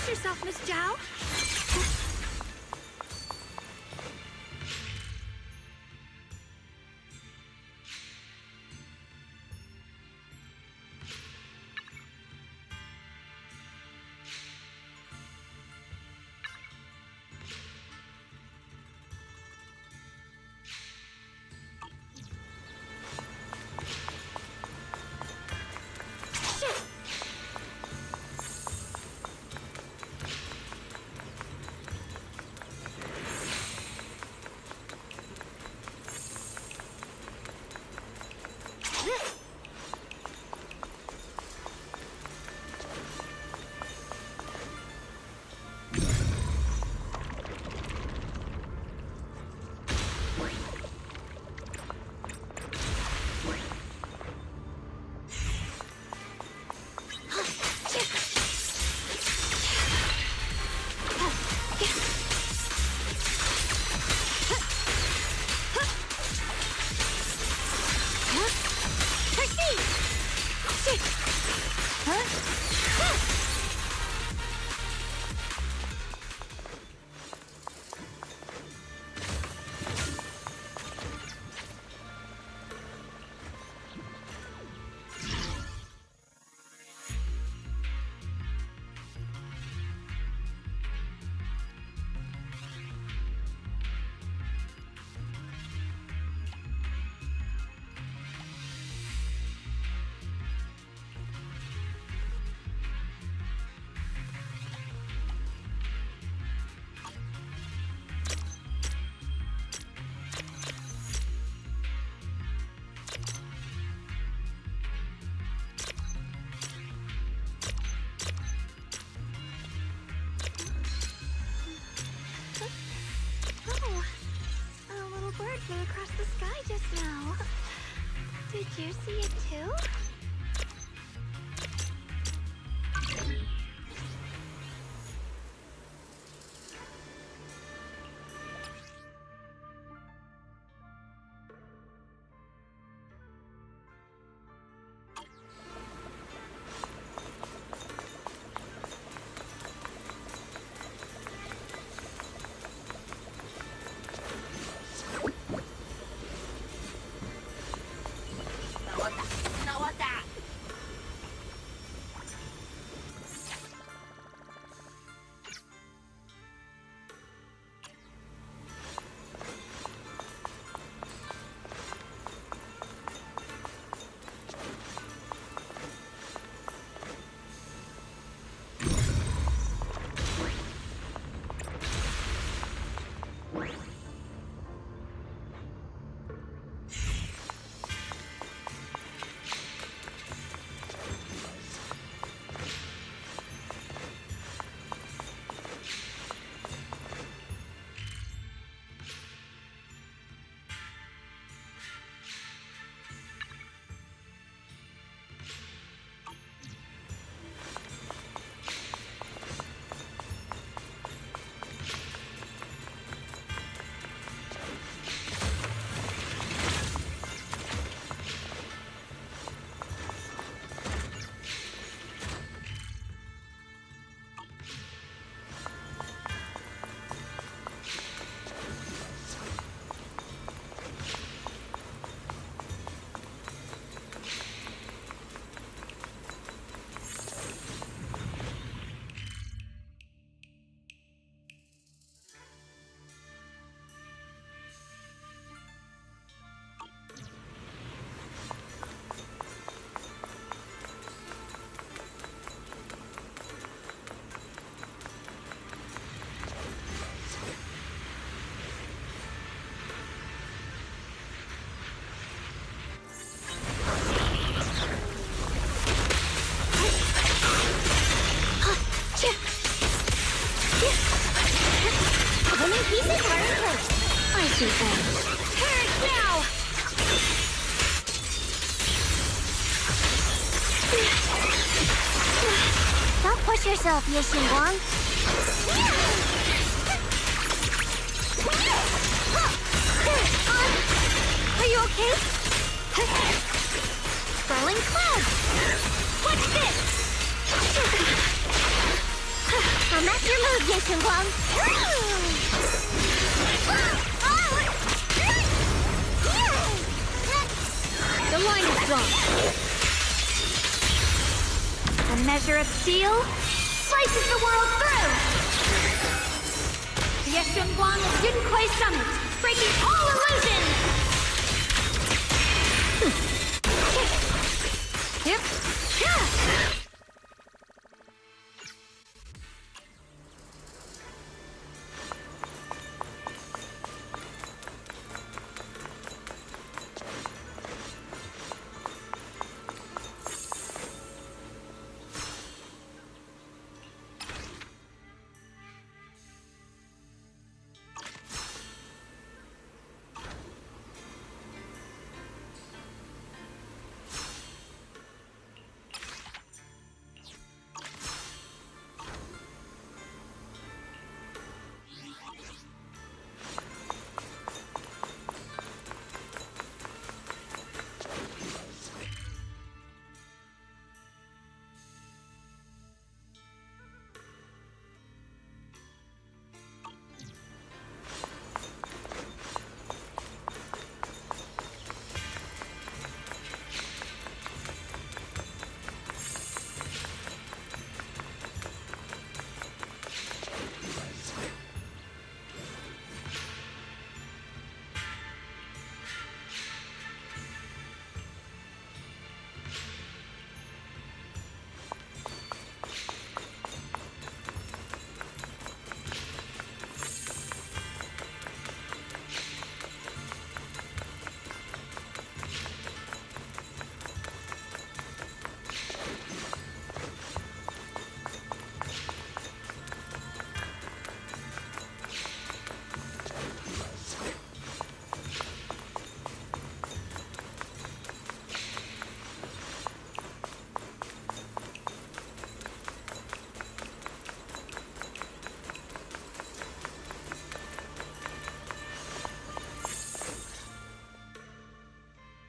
yourself, Miss Zhao. Flew across the sky just now. Did you see it too? Don't push yourself, Ye Xingguang. Are you okay? Swirling cloud! What's this? I'm your move, Ye Guang? The line is drawn. A measure of steel slices the world through! Ye Guang of Jin Kuei Summit, breaking all illusions! Yep. Yeah.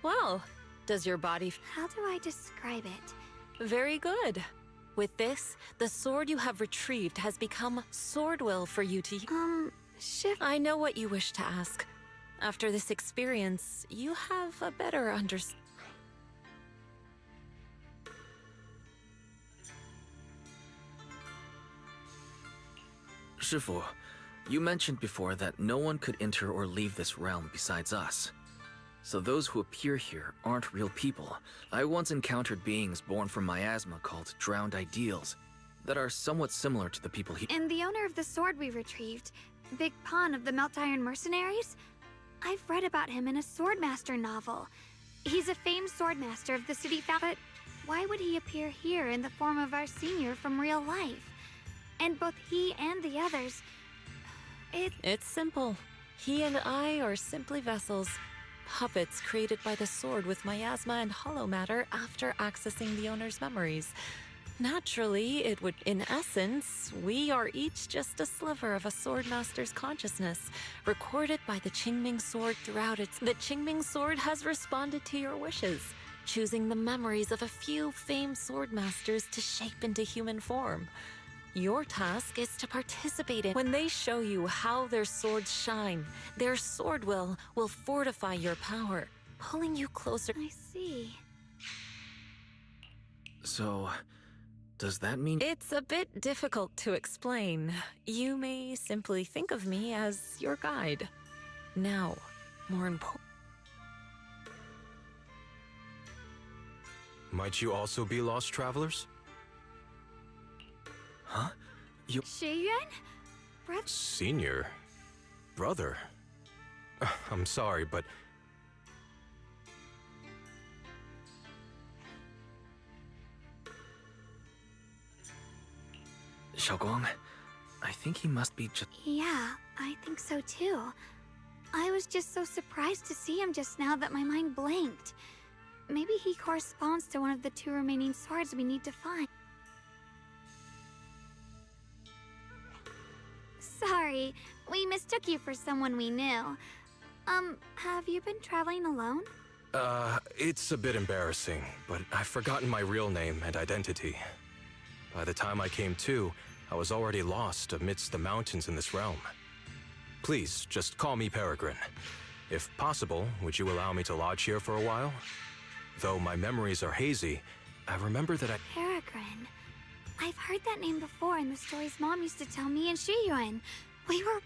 Well, does your body... How do I describe it? Very good. With this, the sword you have retrieved has become Swordwill for you to... Shift. I know what you wish to ask. After this experience, you have a better understanding. 师傅, you mentioned before that no one could enter or leave this realm besides us. So those who appear here aren't real people. I once encountered beings born from miasma called drowned ideals that are somewhat similar to the people he... And the owner of the sword we retrieved, Big Pon of the Melt Iron Mercenaries? I've read about him in a Swordmaster novel. He's a famed swordmaster of the city but why would he appear here in the form of our senior from real life? And both he and the others... It's simple. He and I are simply vessels. Puppets created by the sword with miasma and hollow matter after accessing the owner's memories. Naturally, it would, in essence, we are each just a sliver of a swordmaster's consciousness, recorded by the Qingming sword throughout its... The Qingming sword has responded to your wishes, choosing the memories of a few famed swordmasters to shape into human form. Your task is to participate in... When they show you how their swords shine, their Swordwill will fortify your power, pulling you closer... I see. So... does that mean... It's a bit difficult to explain. You may simply think of me as your guide. Now, more important... Might you also be lost travelers? Huh? You... Shiyuan? Brother? Senior? Brother? I'm sorry, but... Xiaoguang, I think he must be just... Yeah, I think so too. I was just so surprised to see him just now that my mind blanked. Maybe he corresponds to one of the two remaining swords we need to find. Sorry, we mistook you for someone we knew. Have you been traveling alone? It's a bit embarrassing, but I've forgotten my real name and identity. By the time I came to, I was already lost amidst the mountains in this realm. Please, just call me Peregrine. If possible, would you allow me to lodge here for a while? Though my memories are hazy, I remember that Peregrine. I've heard that name before in the stories Mom used to tell me and Shiyuan. We were...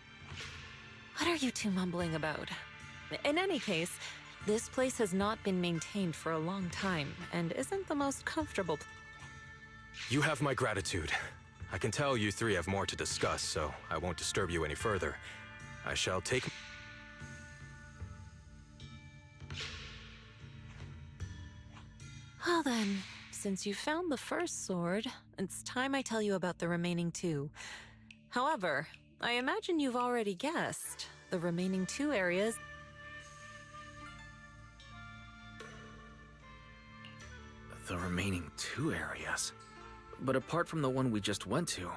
What are you two mumbling about? In any case, this place has not been maintained for a long time and isn't the most comfortable. You have my gratitude. I can tell you three have more to discuss, so I won't disturb you any further. I shall take... Well then, since you found the first sword, it's time I tell you about the remaining two. However, I imagine you've already guessed. The remaining two areas... The remaining 2 areas? But apart from the one we just went to,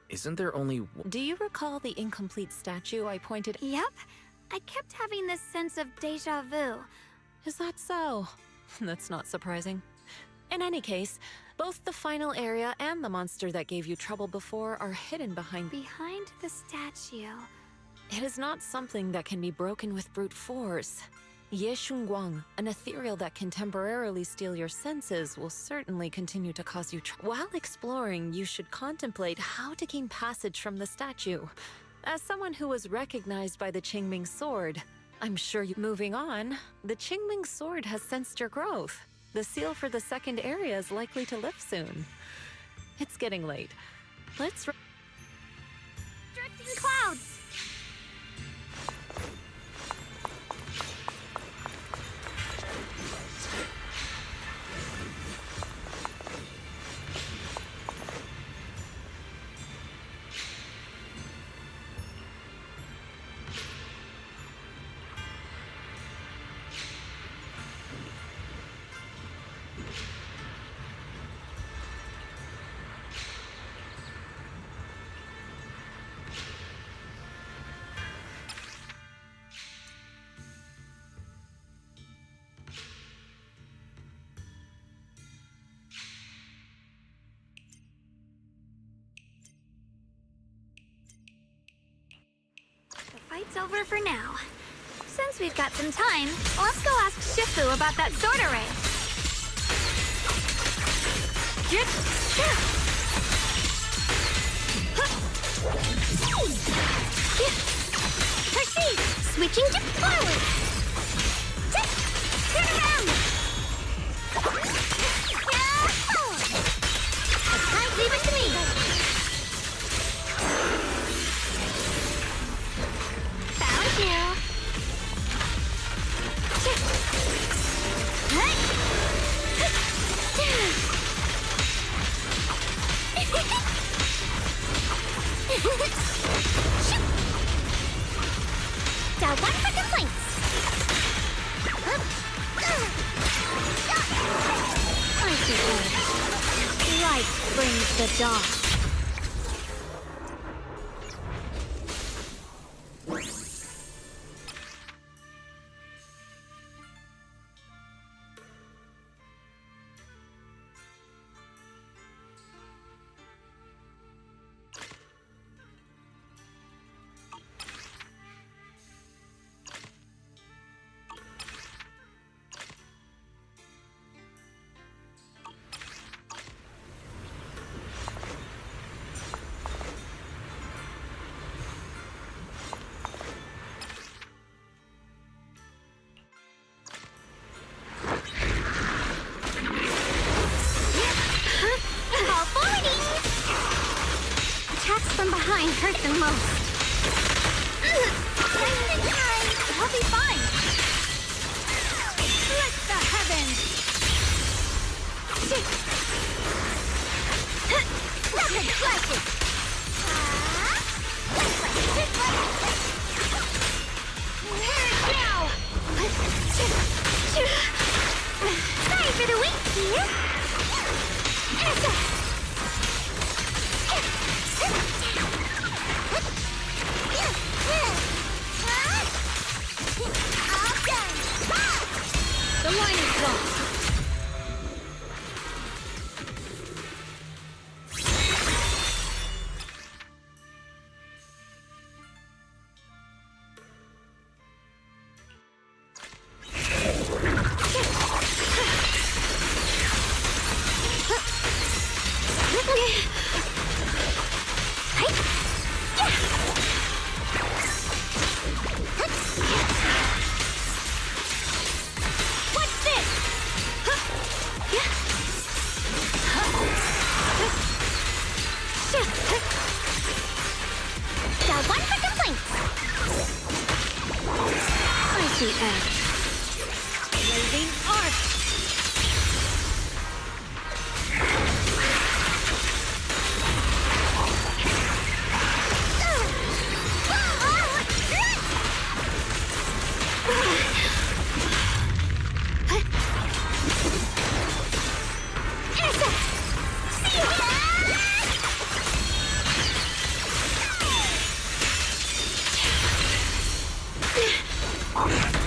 isn't there only Do you recall the incomplete statue I pointed... Yep. I kept having this sense of deja vu. Is that so? That's not surprising. In any case, both the final area and the monster that gave you trouble before are hidden behind... Behind the statue. It is not something that can be broken with brute force. Ye Shunguang, an ethereal that can temporarily steal your senses, will certainly continue to cause you trouble. While exploring, you should contemplate how to gain passage from the statue. As someone who was recognized by the Qingming sword, I'm sure you... Moving on, the Qingming sword has sensed your growth. The seal for the second area is likely to lift soon. It's getting late. Let's... Drifting clouds! Fight's over for now. Since we've got some time, let's go ask Shifu about that sword array. Proceed! Switching to forward! Turn around! The tide leave it to me! Found you! Down one for complaints! I see order. Light brings the dawn. From behind hurt the most. I'll be fine. Split the heavens. Rapid flashes! Now. Sorry for the wait, dear! The line is lost. hand. Blazing arc!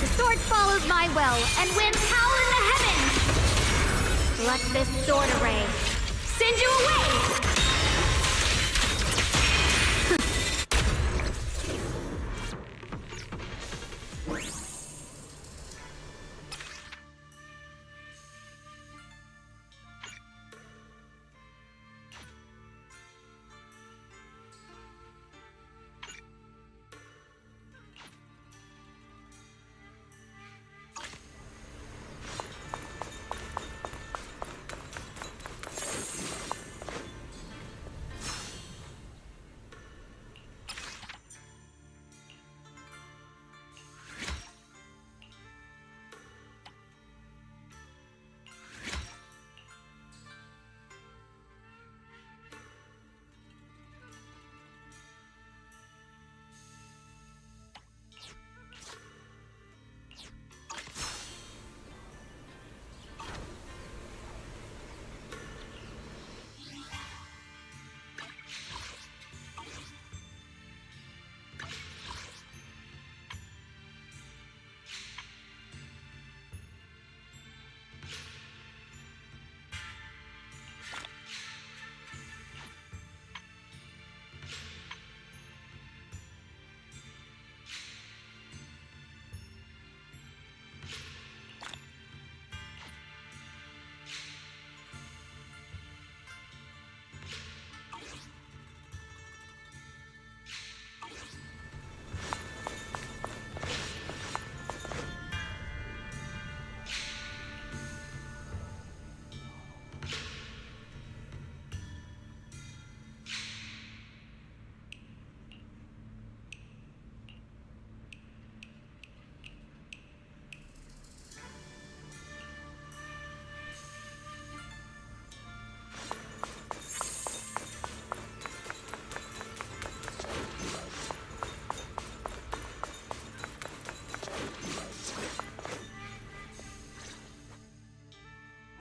The sword follows my will and wins howl in the heavens! Let this sword array send you away!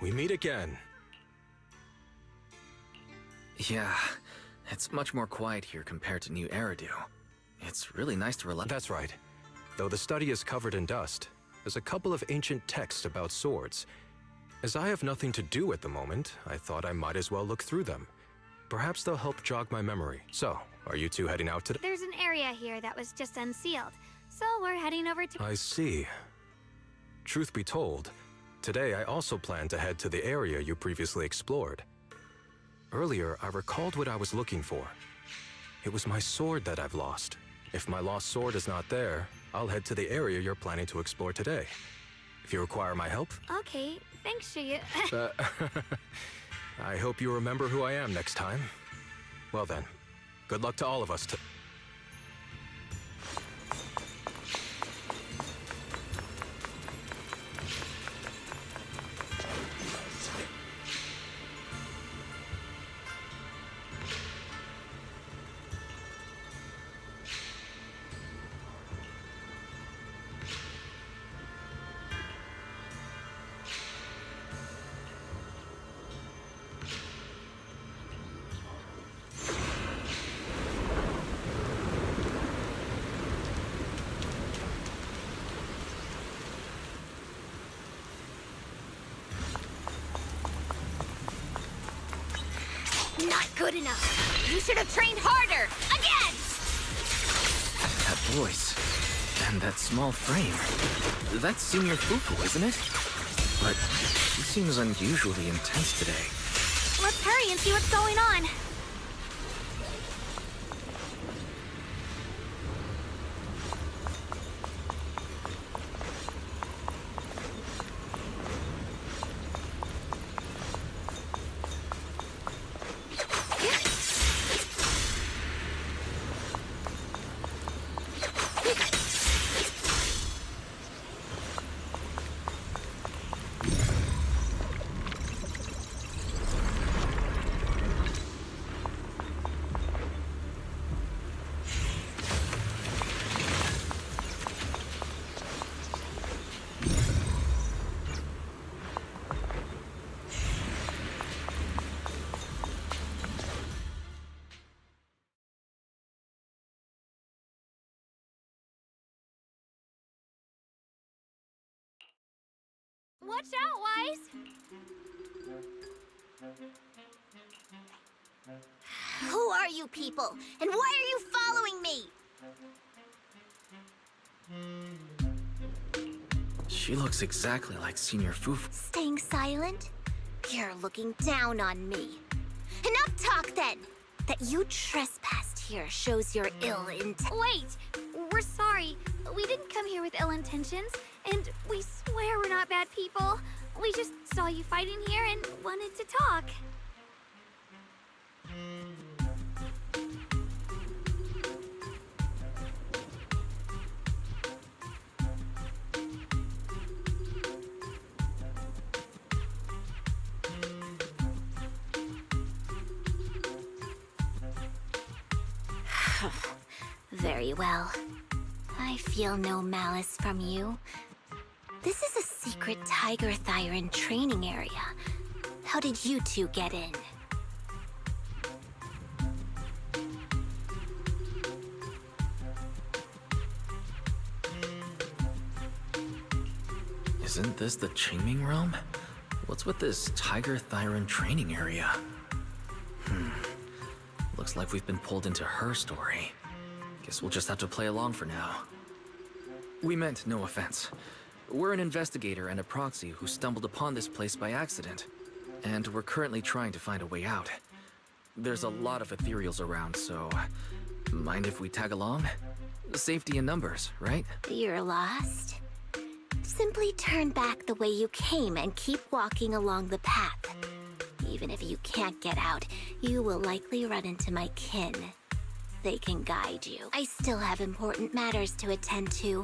We meet again. Yeah, it's much more quiet here compared to New Eridu. It's really nice to relax. That's right. Though the study is covered in dust, there's a couple of ancient texts about swords. As I have nothing to do at the moment, I thought I might as well look through them. Perhaps they'll help jog my memory. So, are you two heading out today? There's an area here that was just unsealed, so we're heading over to... I see. Truth be told, today I also plan to head to the area you previously explored. Earlier, I recalled what I was looking for. It was my sword that I've lost. If my lost sword is not there, I'll head to the area you're planning to explore today. If you require my help... Okay, thanks, Shiryu. I hope you remember who I am next time. Well then, good luck to all of us. Not good enough. You should have trained harder. Again! That voice. And that small frame. That's Senior Fufu, isn't it? But she seems unusually intense today. Let's hurry and see what's going on. Watch out, Wise! Who are you people? And why are you following me? She looks exactly like Senior Fufu. Staying silent? You're looking down on me. Enough talk then! That you trespassed here shows your ill intent. Wait! We're sorry. We didn't come here with ill intentions, and we swear we're not bad people. We just saw you fighting here and wanted to talk. Very well. I feel no malice from you. This is a secret Tiger Thyron training area. How did you two get in? Isn't this the Qingming realm? What's with this Tiger Thyron training area? Looks like we've been pulled into her story. Guess we'll just have to play along for now. We meant no offense. We're an investigator and a proxy who stumbled upon this place by accident, and we're currently trying to find a way out. There's a lot of ethereals around, so mind if we tag along? Safety in numbers, right? You're lost? Simply turn back the way you came and keep walking along the path. Even if you can't get out, you will likely run into my kin. They can guide you. I still have important matters to attend to.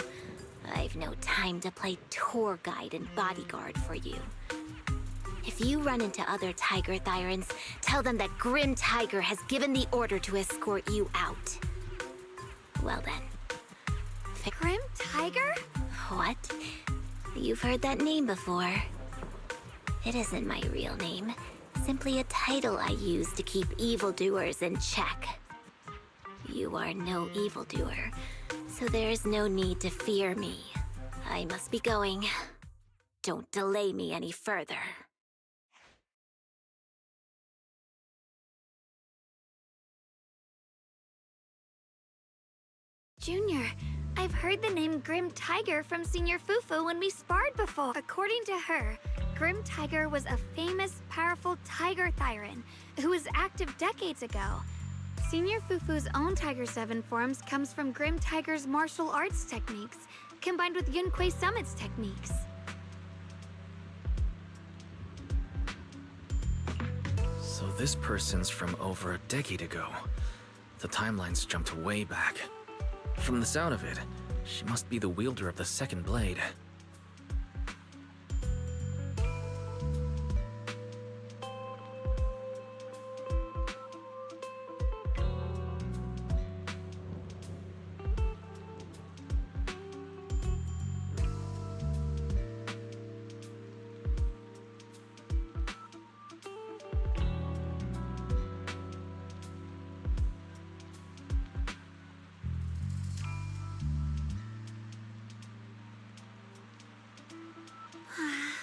I've no time to play tour guide and bodyguard for you. If you run into other Tiger Thyrans, tell them that Grim Tiger has given the order to escort you out. Well then. Grim Tiger? What? You've heard that name before. It isn't my real name. Simply a title I use to keep evildoers in check. You are no evildoer, so there is no need to fear me. I must be going. Don't delay me any further. Junior, I've heard the name Grim Tiger from Senior Fufu when we sparred before. According to her, Grim Tiger was a famous, powerful Tiger Thyran who was active decades ago. Senior Fufu's own Tiger 7 forms comes from Grim Tiger's martial arts techniques, combined with Yun Kuei Summit's techniques. So this person's from over a decade ago. The timeline's jumped way back. From the sound of it, she must be the wielder of the second blade.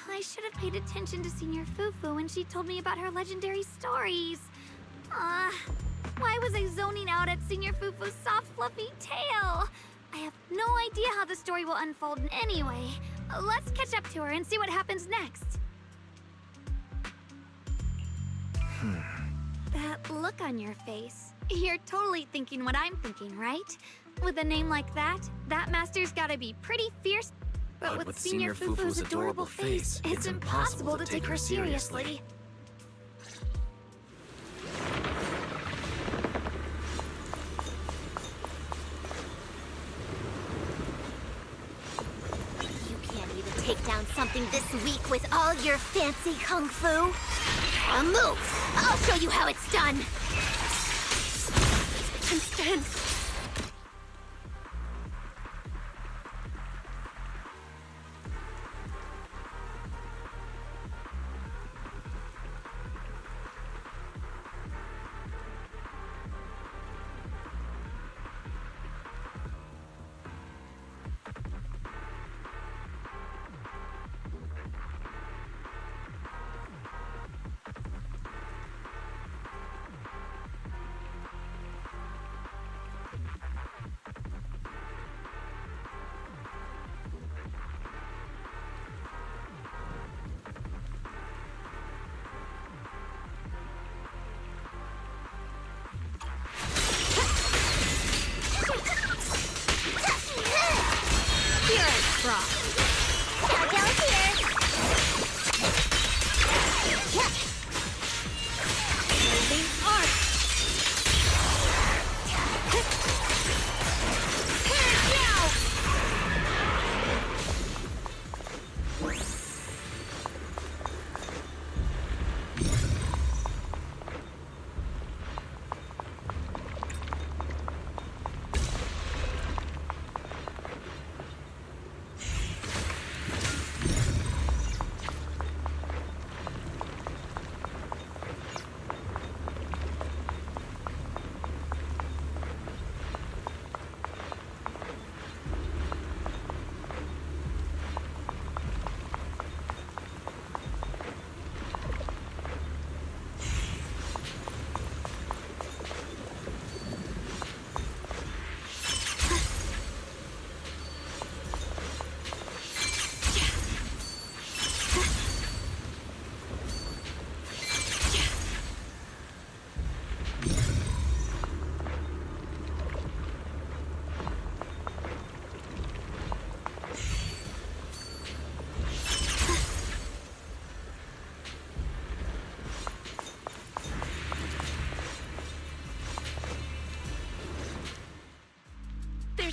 I should have paid attention to Senior Fufu when she told me about her legendary stories. Why was I zoning out at Senior Fufu's soft, fluffy tail? I have no idea how the story will unfold anyway. Let's catch up to her and see what happens next. That look on your face. You're totally thinking what I'm thinking, right? With a name like that, that master's gotta be pretty fierce. But with Senior Fufu's adorable face, it's impossible to take her seriously. You can't even take down something this weak with all your fancy kung fu. A move! I'll show you how it's done! Understand?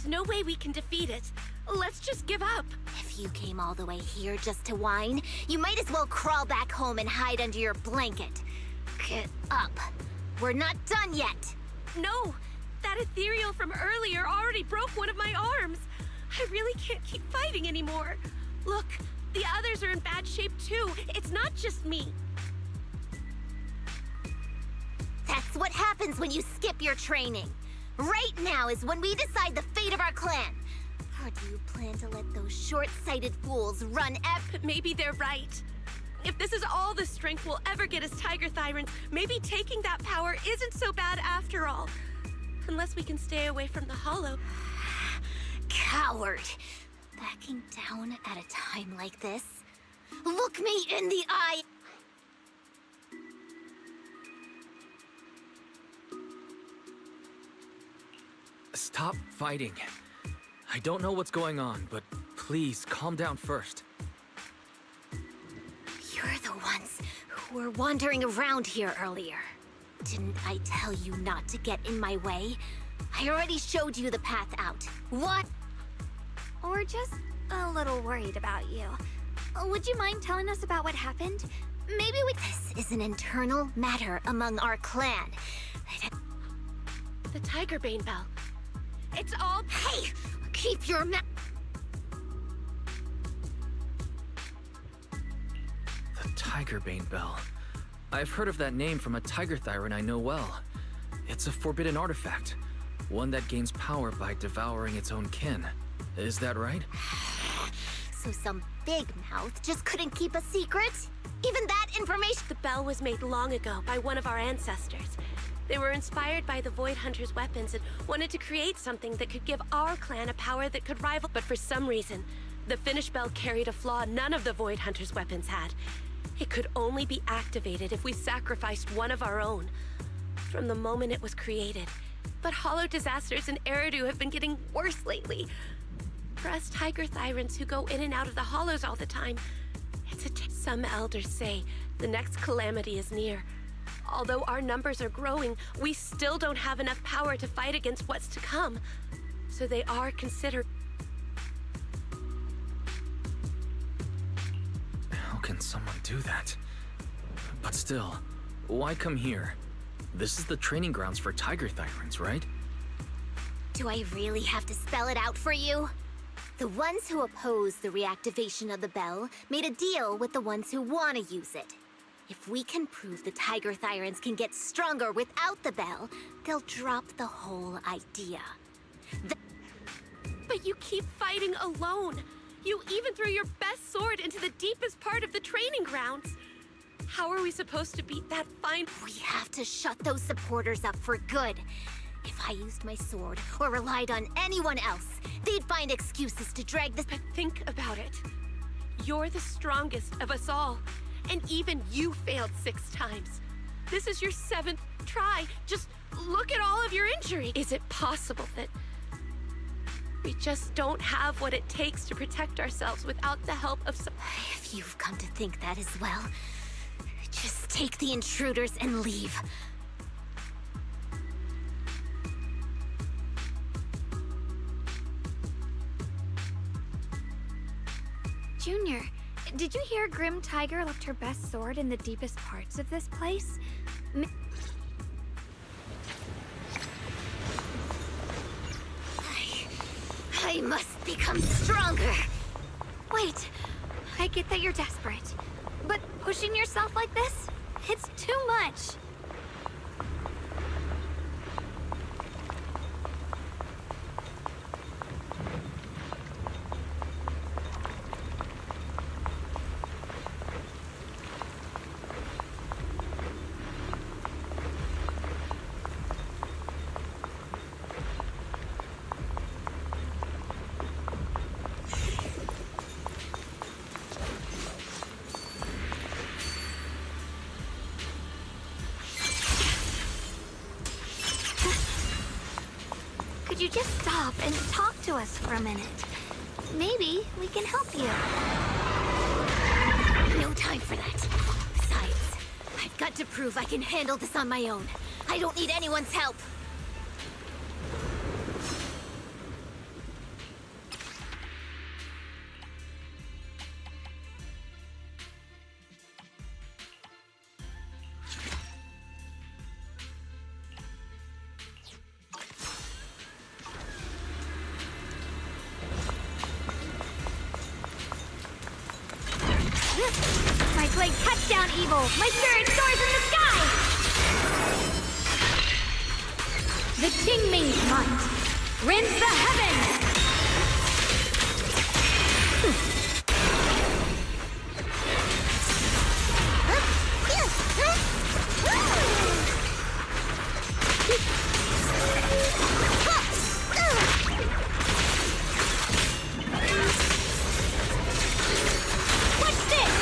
There's no way we can defeat it. Let's just give up. If you came all the way here just to whine, you might as well crawl back home and hide under your blanket. Get up. We're not done yet. No, that ethereal from earlier already broke one of my arms. I really can't keep fighting anymore. Look, the others are in bad shape too. It's not just me. That's what happens when you skip your training. Right now is when we decide the fate of our clan. Or do you plan to let those short-sighted fools run But maybe they're right. If this is all the strength we'll ever get as Tiger Thyrans, maybe taking that power isn't so bad after all. Unless we can stay away from the Hollow. Coward! Backing down at a time like this? Look me in the eye! Stop fighting. I don't know what's going on, but please calm down first. You're the ones who were wandering around here earlier. Didn't I tell you not to get in my way? I already showed you the path out. What? Or just a little worried about you. Would you mind telling us about what happened? Maybe we... This is an internal matter among our clan. The Tigerbane Bell. It's all... Hey! Keep your mouth... The Tigerbane Bell. I've heard of that name from a Tiger Thyran I know well. It's a forbidden artifact. One that gains power by devouring its own kin. Is that right? So some big mouth just couldn't keep a secret? Even that information... The bell was made long ago by one of our ancestors. They were inspired by the Void Hunter's weapons and wanted to create something that could give our clan a power that could rival... But for some reason, the finished bell carried a flaw none of the Void Hunter's weapons had. It could only be activated if we sacrificed one of our own. From the moment it was created. But hollow disasters in Eridu have been getting worse lately. For us Tiger Thyrans who go in and out of the hollows all the time, it's some elders say the next calamity is near. Although our numbers are growing, we still don't have enough power to fight against what's to come. So they are considered... How can someone do that? But still, why come here? This is the training grounds for Tiger Thyrans, right? Do I really have to spell it out for you? The ones who oppose the reactivation of the bell made a deal with the ones who want to use it. If we can prove the Tiger Thyrans can get stronger without the bell, they'll drop the whole idea. But you keep fighting alone. You even threw your best sword into the deepest part of the training grounds. How are we supposed to beat that fine... We have to shut those supporters up for good. If I used my sword or relied on anyone else, they'd find excuses to drag this... But think about it. You're the strongest of us all. And even you failed 6 times. This is your 7th try. Just look at all of your injury. Is it possible that we just don't have what it takes to protect ourselves without the help of some... If you've come to think that as well, just take the intruders and leave. Junior, did you hear Grim Tiger left her best sword in the deepest parts of this place? I must become stronger. Wait, I get that you're desperate, but pushing yourself like this, it's too much. Could you just stop and talk to us for a minute? Maybe we can help you. No time for that. Besides, I've got to prove I can handle this on my own. I don't need anyone's help. blade cuts down evil. My spirit soars in the sky! The Qingming's might rends the heavens! What's this?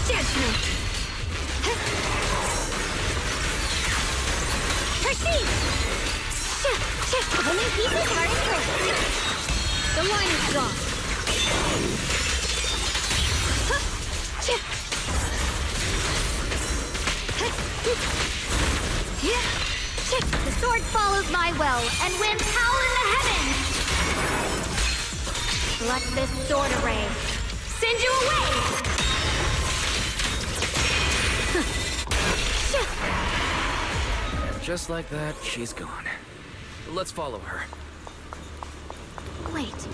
Judgment! Perceive! The new pieces are in place. The line is drawn. The sword follows my will, and winds howl in the heavens! Let this sword array send you away! And just like that, she's gone. Let's follow her. Wait,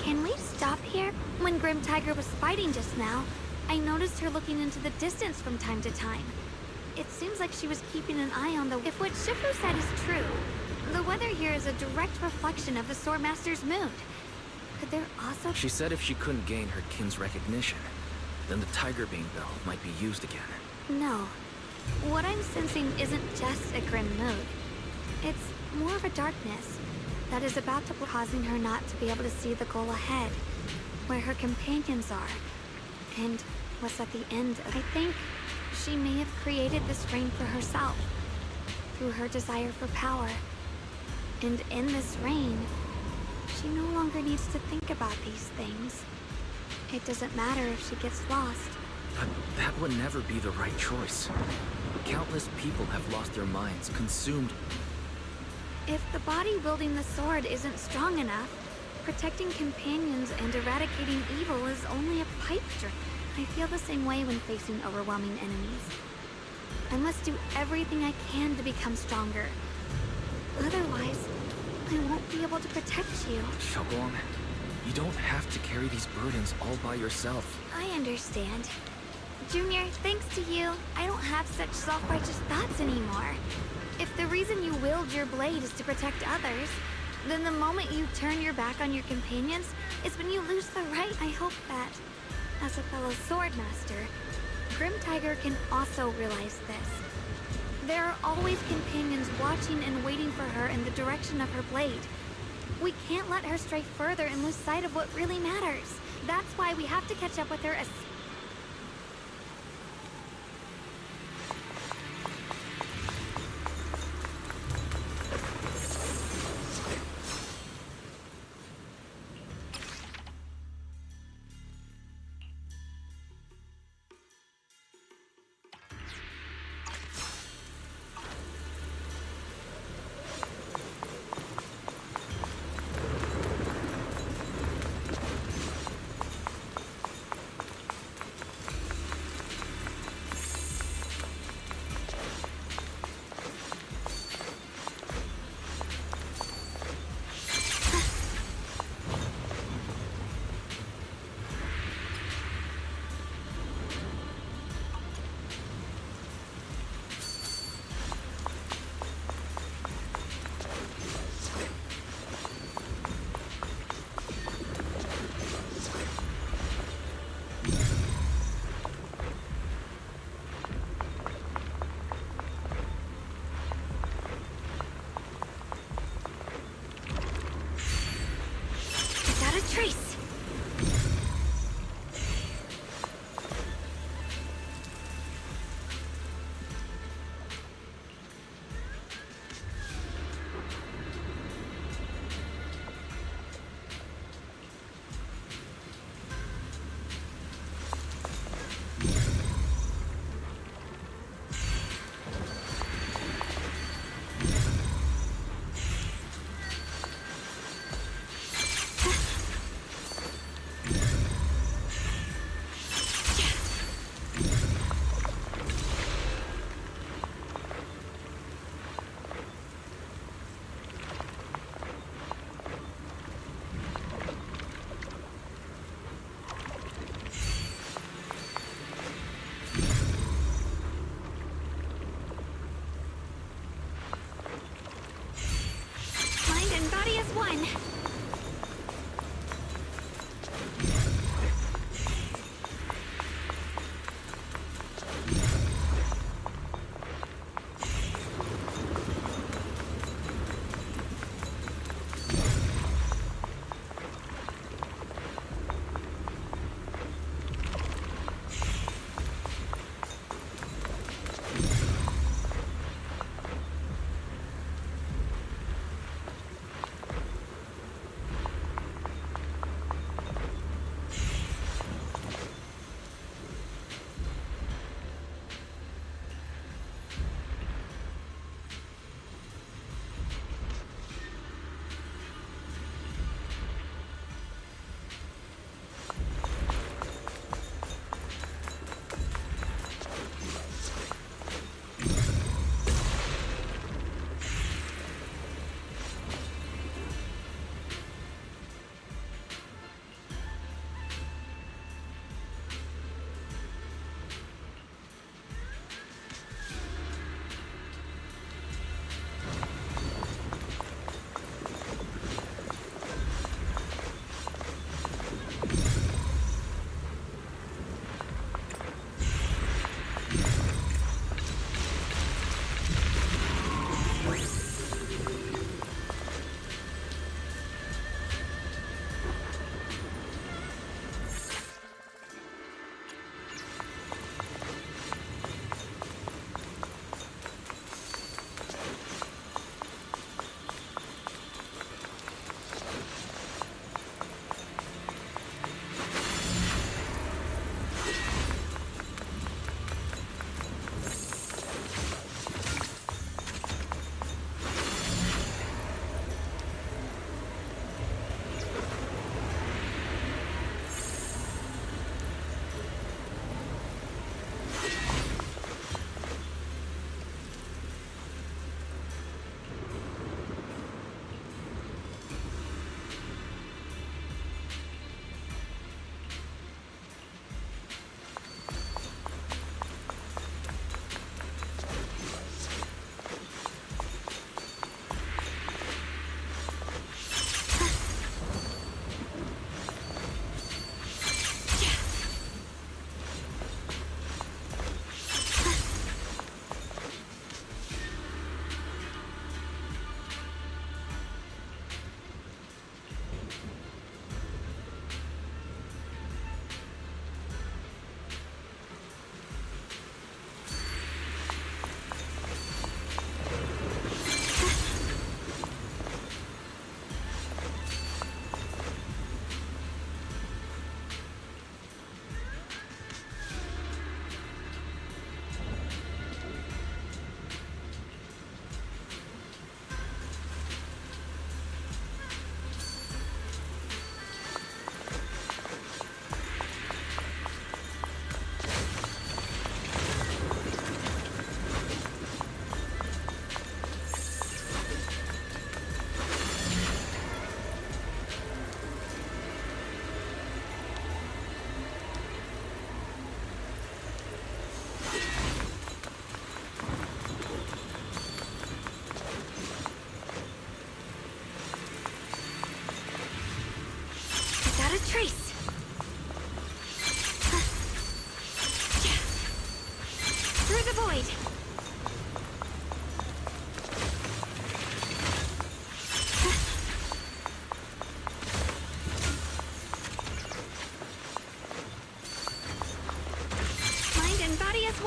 can we stop here? When Grim Tiger was fighting just now, I noticed her looking into the distance from time to time. It seems like she was keeping an eye on the... If what Shifu said is true, the weather here is a direct reflection of the Swordmaster's mood. Could there also... She said if she couldn't gain her kin's recognition, then the Tiger Bane Bell might be used again. No. What I'm sensing isn't just a grim mood. It's more of a darkness that is about to causing her not to be able to see the goal ahead, where her companions are, and what's at the end of... I think she may have created this rain for herself, through her desire for power. And in this rain, she no longer needs to think about these things. It doesn't matter if she gets lost. But that would never be the right choice. Countless people have lost their minds, consumed... If the body wielding the sword isn't strong enough, protecting companions and eradicating evil is only a pipe dream. I feel the same way when facing overwhelming enemies. I must do everything I can to become stronger. Otherwise, I won't be able to protect you. Xiaoguang, you don't have to carry these burdens all by yourself. I understand. Junior, thanks to you, I don't have such self-righteous thoughts anymore. If the reason you wield your blade is to protect others, then the moment you turn your back on your companions is when you lose the right. I hope that, as a fellow swordmaster, Grim Tiger can also realize this. There are always companions watching and waiting for her in the direction of her blade. We can't let her stray further and lose sight of what really matters. That's why we have to catch up with her as...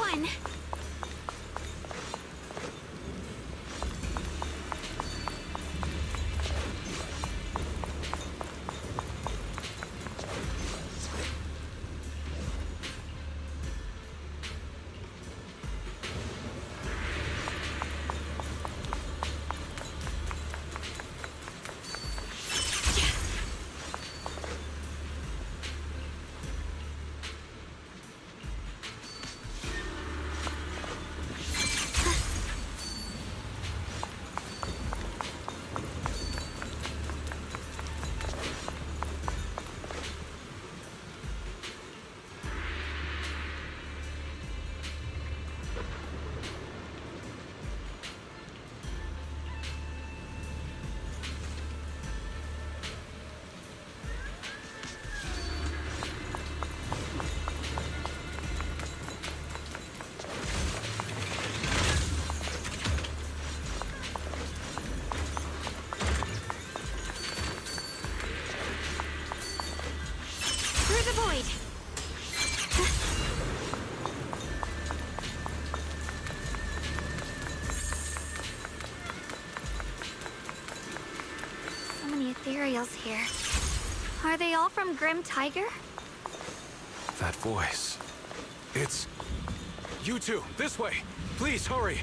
one! Through the void! So many ethereals here. Are they all from Grim Tiger? That voice. It's... You two, this way! Please, hurry!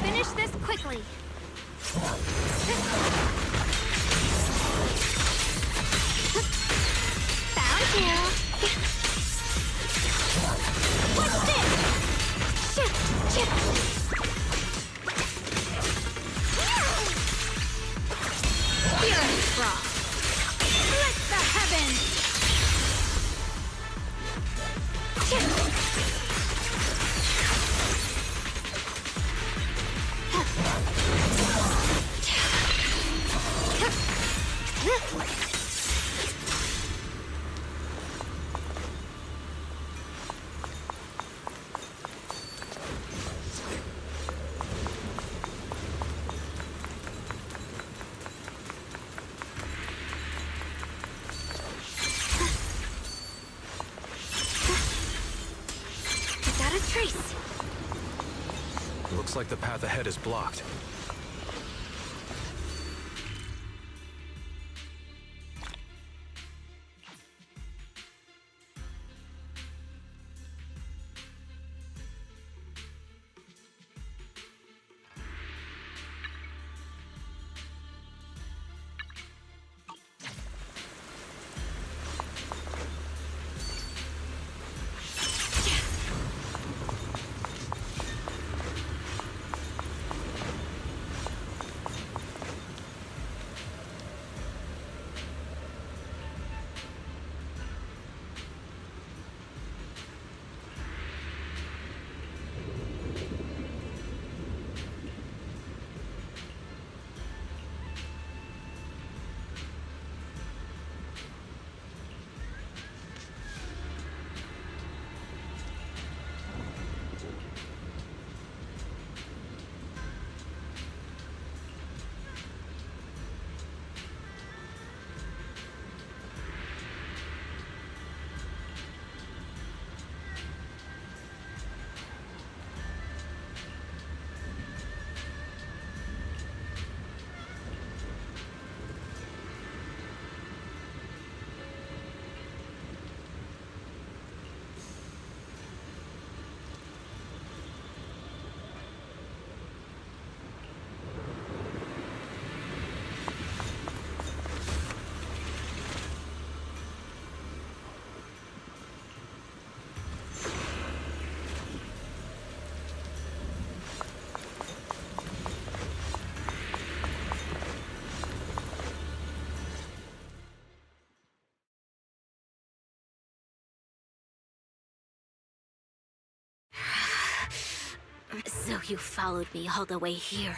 Finish this quickly. Found you. What's this? Fury Frost. Split the heavens. Without a trace. Looks like the path ahead is blocked. So you followed me all the way here.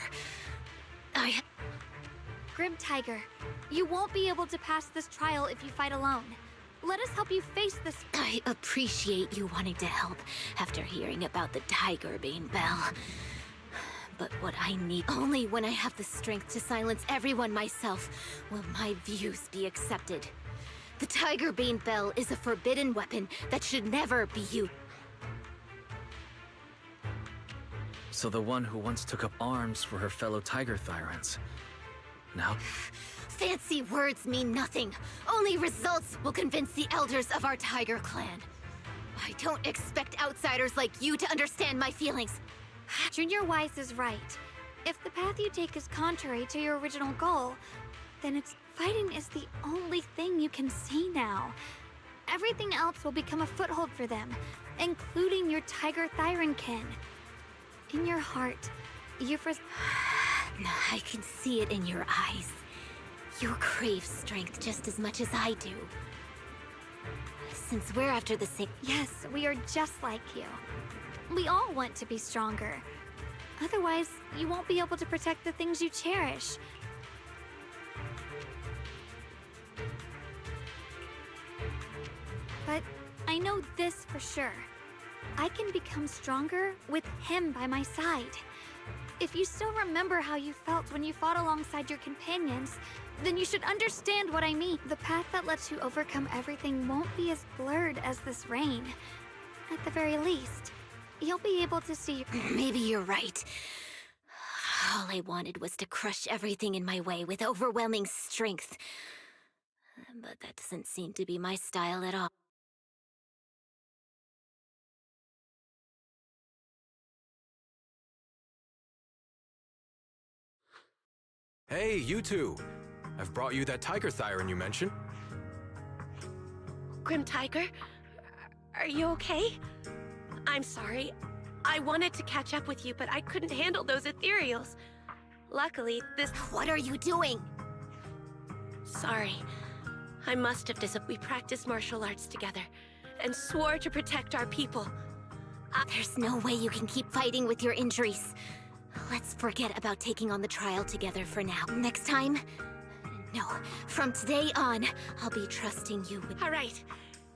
Grim Tiger, you won't be able to pass this trial if you fight alone. Let us help you face this. I appreciate you wanting to help after hearing about the Tiger Bane Bell. But what I need, only when I have the strength to silence everyone myself, will my views be accepted. The Tiger Bane Bell is a forbidden weapon that should never be used. So the one who once took up arms for her fellow Tiger Thyrans. Now, Fancy words mean nothing. Only results will convince the elders of our Tiger Clan. I don't expect outsiders like you to understand my feelings. Junior Wise is right. If the path you take is contrary to your original goal, then fighting is the only thing you can see now. Everything else will become a foothold for them, including your Tiger Thyran kin. In your heart, I can see it in your eyes. You crave strength just as much as I do. Since we're after the same... Yes, we are just like you. We all want to be stronger. Otherwise, you won't be able to protect the things you cherish. But I know this for sure. I can become stronger with him by my side. If you still remember how you felt when you fought alongside your companions, then you should understand what I mean. The path that lets you overcome everything won't be as blurred as this rain. At the very least, you'll be able to see... Maybe you're right. All I wanted was to crush everything in my way with overwhelming strength. But that doesn't seem to be my style at all. Hey, you two! I've brought you that Tiger Thyran you mentioned. Grim Tiger, are you okay? I'm sorry. I wanted to catch up with you, but I couldn't handle those ethereals. Luckily, this... What are you doing? Sorry. I must have we practiced martial arts together, and swore to protect our people. There's no way you can keep fighting with your injuries. Let's forget about taking on the trial together for now. Next time? No. From today on, I'll be trusting you with... All right.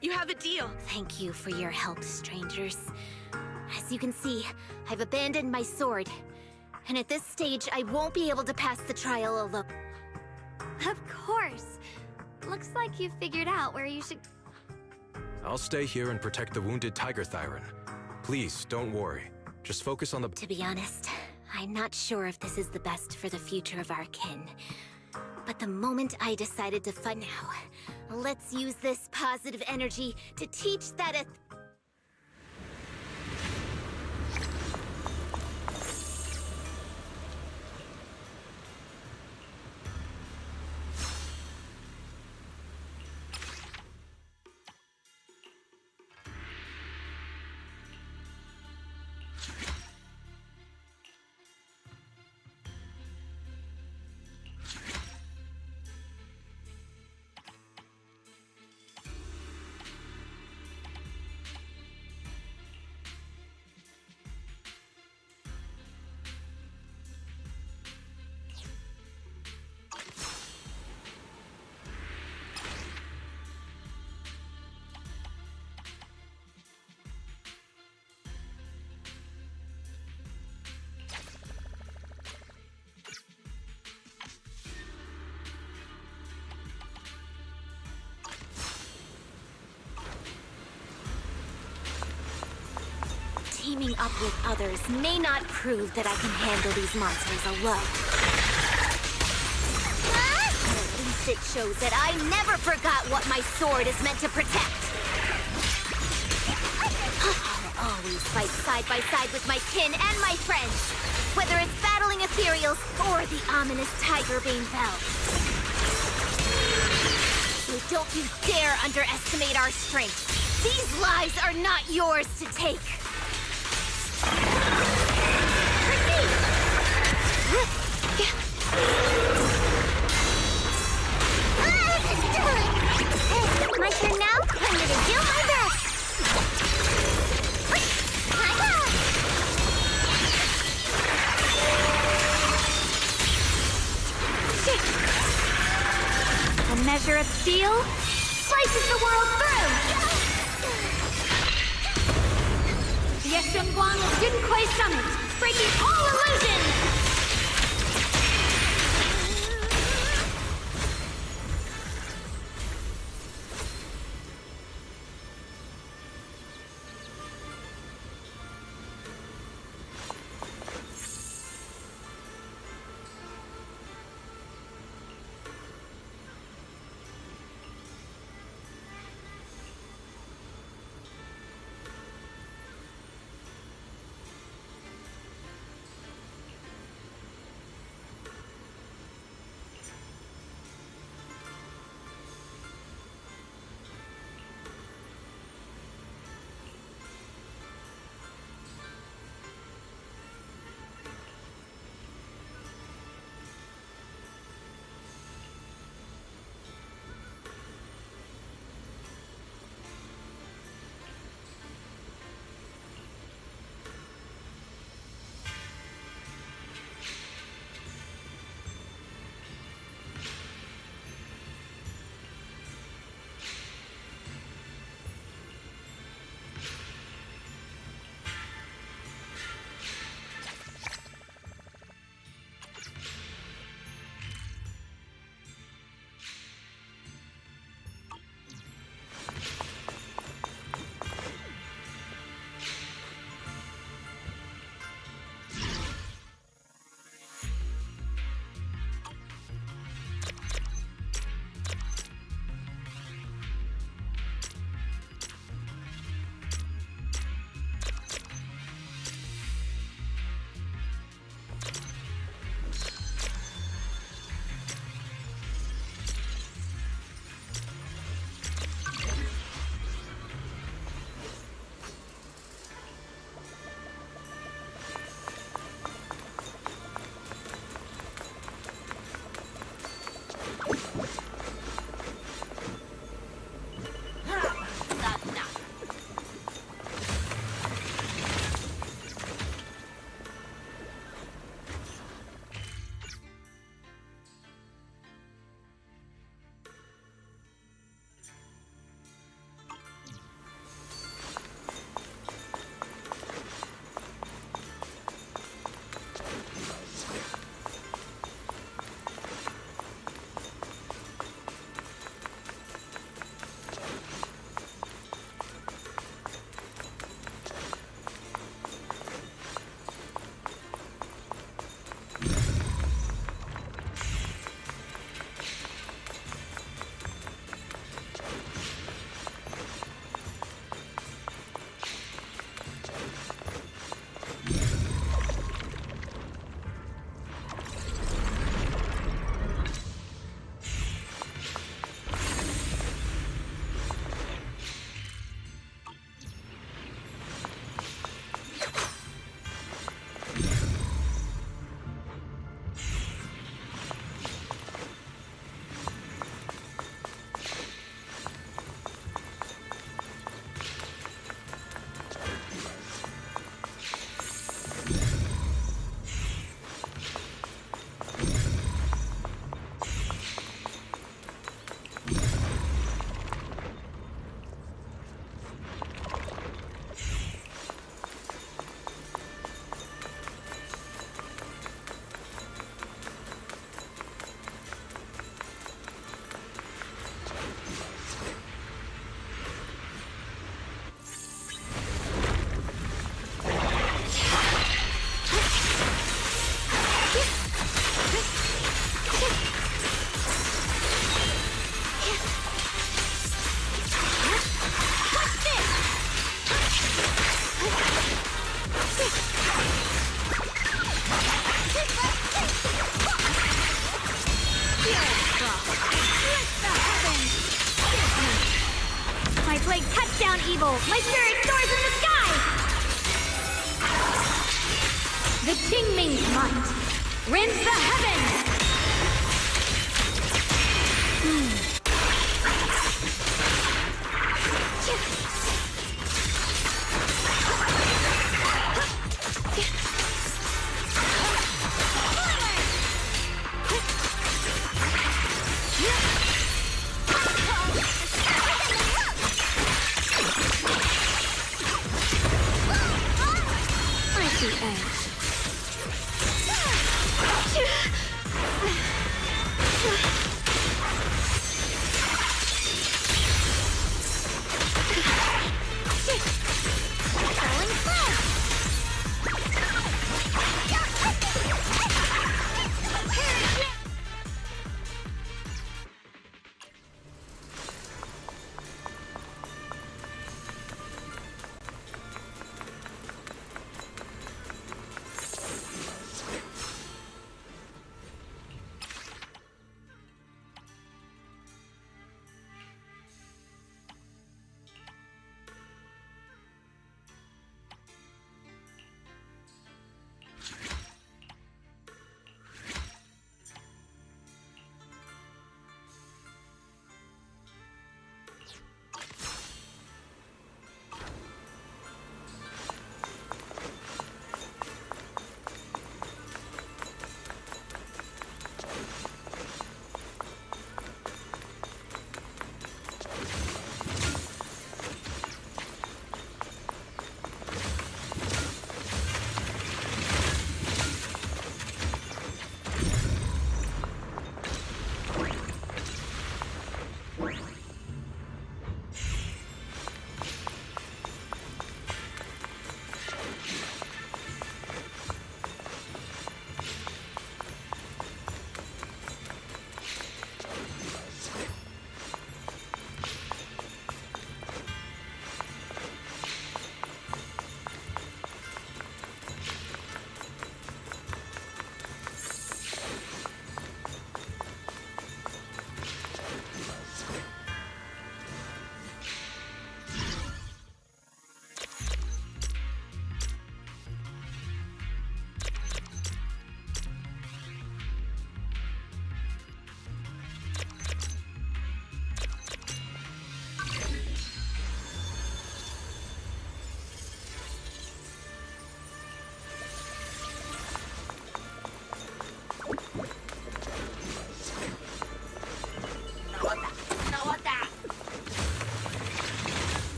You have a deal. Thank you for your help, strangers. As you can see, I've abandoned my sword. And at this stage, I won't be able to pass the trial alone. Of course. Looks like you figured out where you should... I'll stay here and protect the wounded Tiger Thyran. Please, don't worry. Just focus on the... To be honest, I'm not sure if this is the best for the future of our kin. But the moment I decided to fight now, let's use this positive energy to teach that teaming up with others may not prove that I can handle these monsters alone. At least it shows that I never forgot what my sword is meant to protect. I'll always fight side by side with my kin and my friends, whether it's battling ethereals or the ominous Tiger Bane Bell. So don't you dare underestimate our strength. These lives are not yours to take. My turn now? I'm gonna do my best! steel slices the world through! The Yeshunguang of Dunquay Summit, breaking all illusions! evil, my spirit soars in the sky! The Qingming's might rends the heavens!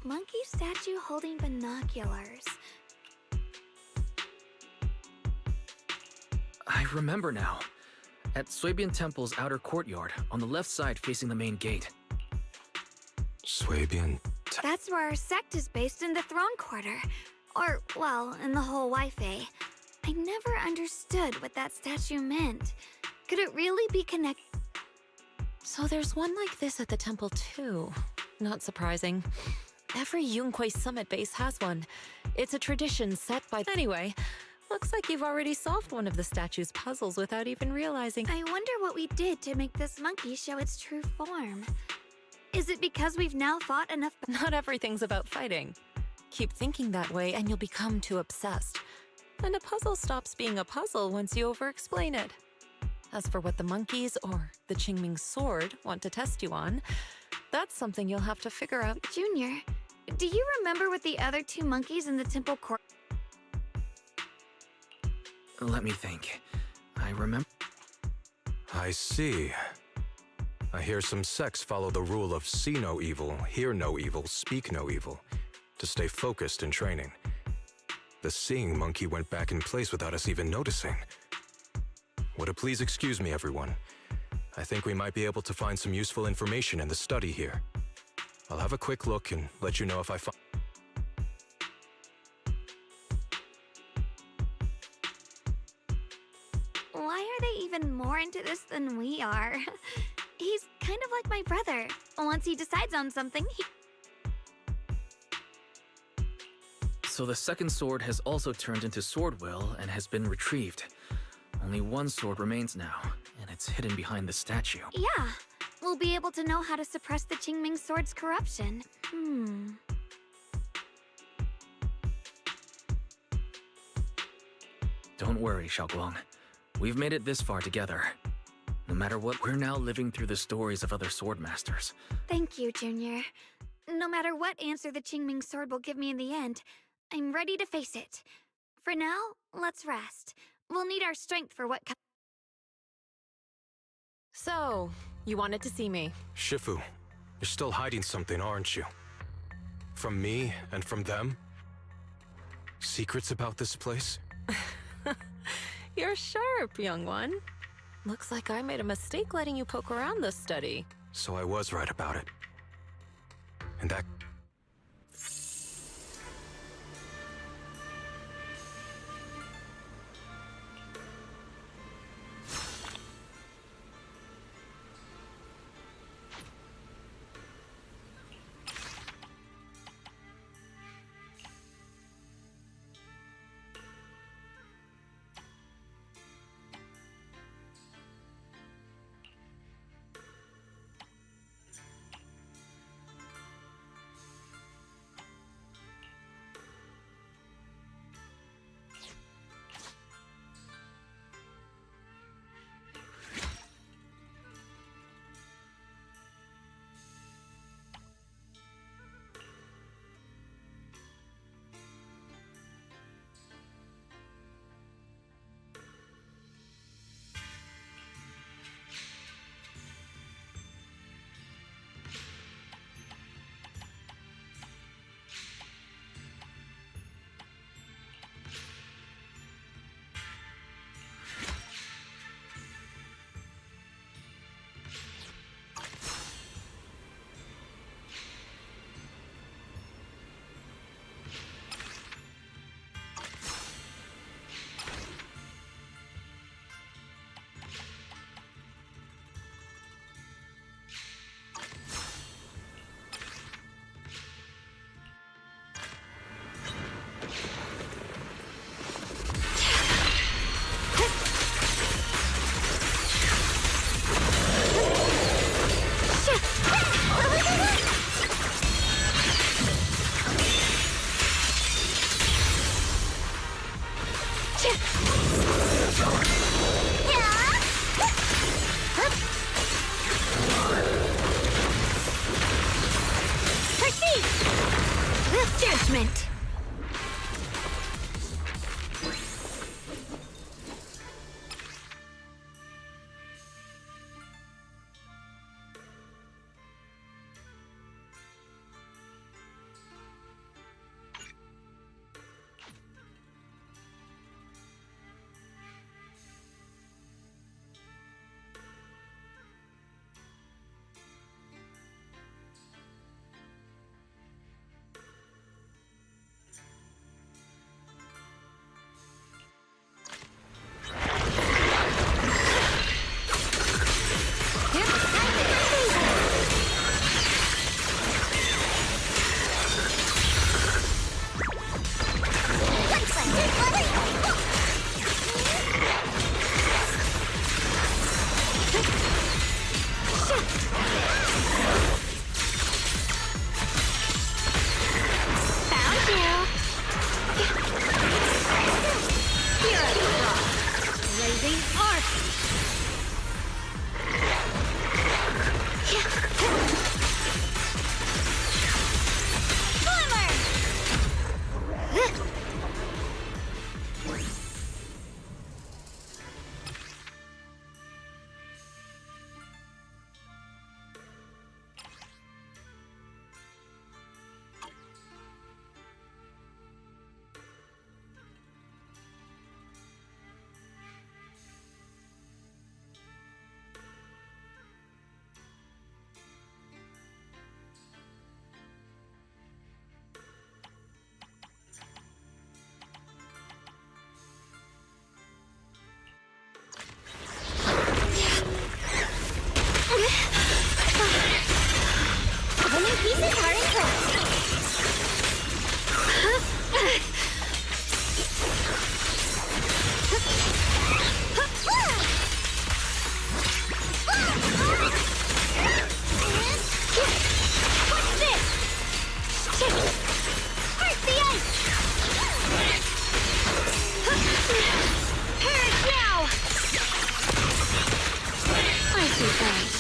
Monkey statue holding binoculars. I remember now. At Swabian Temple's outer courtyard, on the left side facing the main gate. Swabian. That's where our sect is based in the Throne Quarter. Or, well, in the whole Wi-Fi. I never understood what that statue meant. Could it really be connected? So there's one like this at the temple too. Not surprising. Every Yunque summit base has one. It's a tradition set by... Anyway, looks like you've already solved one of the statue's puzzles without even realizing. I wonder what we did to make this monkey show its true form. Is it because we've now fought enough? Not everything's about fighting. Keep thinking that way and you'll become too obsessed. And a puzzle stops being a puzzle once you over-explain it. As for what the monkeys or the Qingming sword want to test you on, that's something you'll have to figure out. Junior, do you remember what the other two monkeys in the temple court? Let me think. I remember... I see. I hear some sects follow the rule of see no evil, hear no evil, speak no evil, to stay focused in training. The seeing monkey went back in place without us even noticing. Would it please excuse me, everyone? I think we might be able to find some useful information in the study here. I'll have a quick look and let you know if I find... Why are they even more into this than we are? He's kind of like my brother. Once he decides on something, he... So the second sword has also turned into Swordwill and has been retrieved. Only one sword remains now, and it's hidden behind the statue. Yeah, we'll be able to know how to suppress the Qingming sword's corruption. Don't worry, Xiaoguang. We've made it this far together. No matter what, we're now living through the stories of other sword masters. Thank you, Junior. No matter what answer the Qingming sword will give me in the end, I'm ready to face it. For now, let's rest. We'll need our strength for what comes. So, you wanted to see me. Shifu, you're still hiding something, aren't you? From me and from them? Secrets about this place? You're sharp, young one. Looks like I made a mistake letting you poke around this study. So I was right about it. And that... Judgment! Break the ice! Perish now! Icy Edge.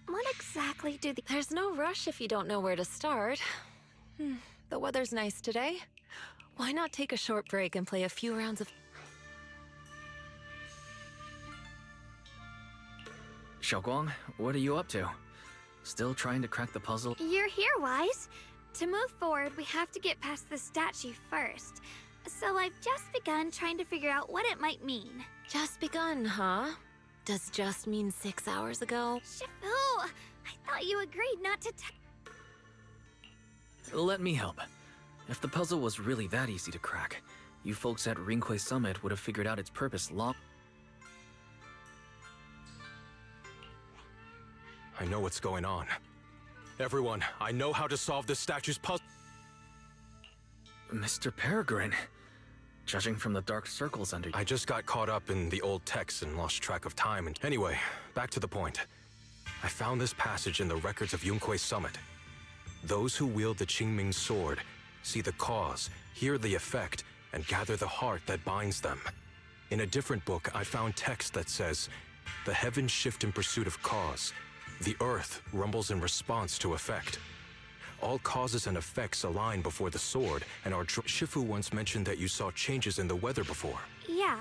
What exactly do the... There's no rush if you don't know where to start. The weather's nice today. Why not take a short break and play a few rounds of... Xiaoguang, what are you up to? Still trying to crack the puzzle? You're here, Wise. To move forward, we have to get past the statue first. So I've just begun trying to figure out what it might mean. Just begun, huh? Does just mean 6 hours ago? Shifu! I thought you agreed not to Let me help. If the puzzle was really that easy to crack, you folks at Ringquay Summit would have figured out its purpose long... I know what's going on. Everyone, I know how to solve this statue's puzzle. Mr. Peregrine. Judging from the dark circles under... I just got caught up in the old texts and lost track of time. And anyway, back to the point. I found this passage in the records of Yunquay Summit. Those who wield the Qingming sword see the cause, hear the effect, and gather the heart that binds them. In a different book, I found text that says, "The heavens shift in pursuit of cause. The earth rumbles in response to effect. All causes and effects align before the sword, and our Shifu once mentioned that you saw changes in the weather before." Yeah.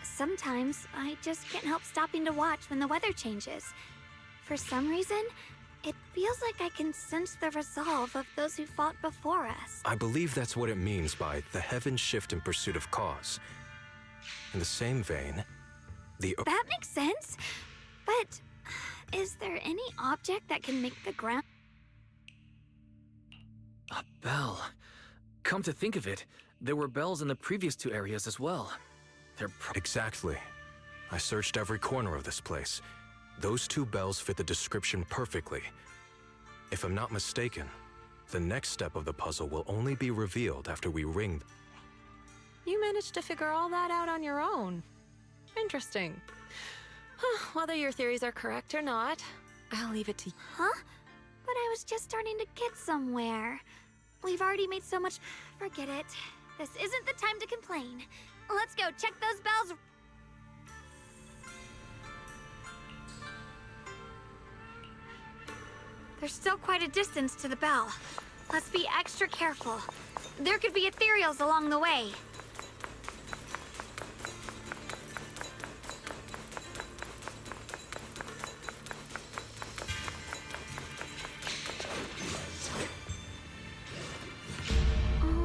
Sometimes I just can't help stopping to watch when the weather changes. For some reason, it feels like I can sense the resolve of those who fought before us. I believe that's what it means by the heavens shift in pursuit of cause. In the same vein, the... That makes sense. But is there any object that can make the ground... A bell. Come to think of it, there were bells in the previous two areas as well. They're Exactly. I searched every corner of this place. Those two bells fit the description perfectly. If I'm not mistaken, the next step of the puzzle will only be revealed after we ring... You managed to figure all that out on your own. Interesting. Whether your theories are correct or not, I'll leave it to you. Huh? But I was just starting to get somewhere. We've already made so much... Forget it. This isn't the time to complain. Let's go check those bells. There's still quite a distance to the bell. Let's be extra careful. There could be ethereals along the way.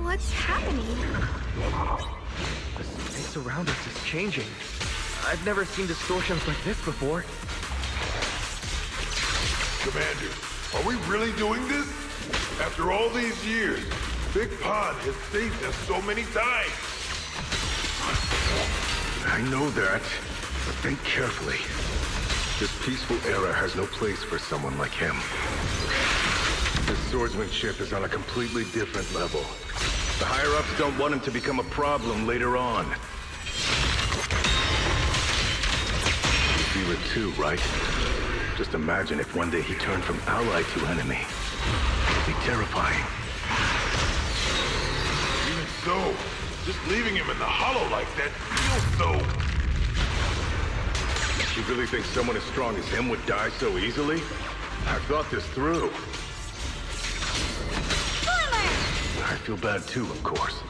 What's happening? The space around us is changing. I've never seen distortions like this before. Commander, are we really doing this? After all these years, Big Pond has saved us so many times. I know that, but think carefully. This peaceful era has no place for someone like him. His swordsmanship is on a completely different level. The higher-ups don't want him to become a problem later on. You feel it too, right? Just imagine if one day he turned from ally to enemy. It'd be terrifying. Even so, just leaving him in the hollow like that feels so... You really think someone as strong as him would die so easily? I've thought this through. I feel bad too, of course.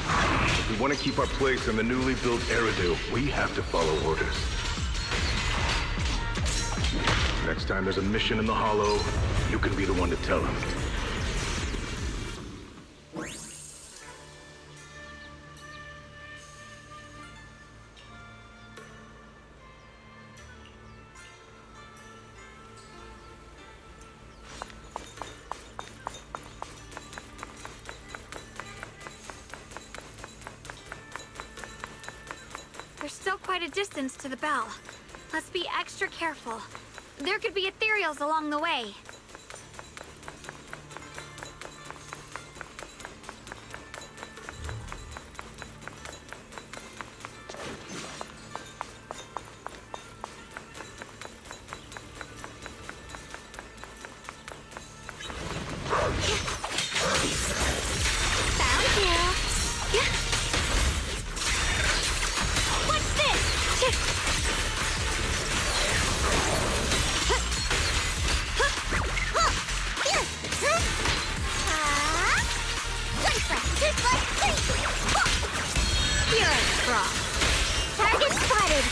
If we want to keep our place in the newly built Eridu, we have to follow orders. Next time there's a mission in the Hollow, you can be the one to tell him. There's still quite a distance to the bell. Let's be extra careful. There could be ethereals along the way. Target spotted!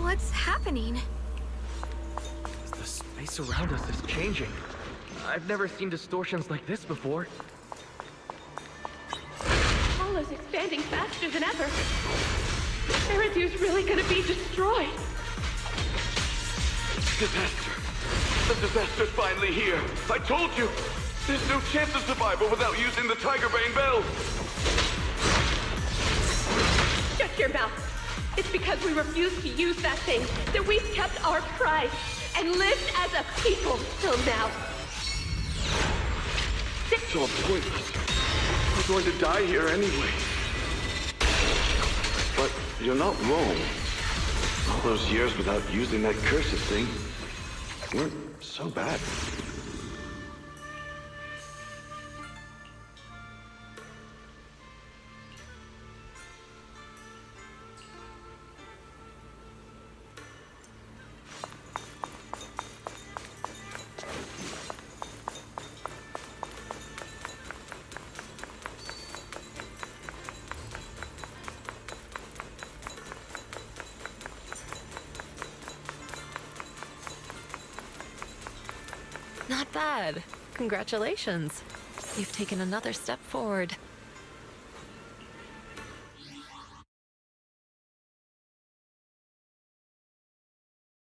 What's happening? The space around us is changing. I've never seen distortions like this before. Hollow's expanding faster than ever. Eridu's really gonna be destroyed. Disaster! The disaster's finally here! I told you! There's no chance of survival without using the Tiger Bane Bell! Shut your mouth! It's because we refused to use that thing that we've kept our pride and lived as a people till now. It's all pointless. We're going to die here anyway. But you're not wrong. All those years without using that cursed thing weren't so bad. Not bad. Congratulations. You've taken another step forward.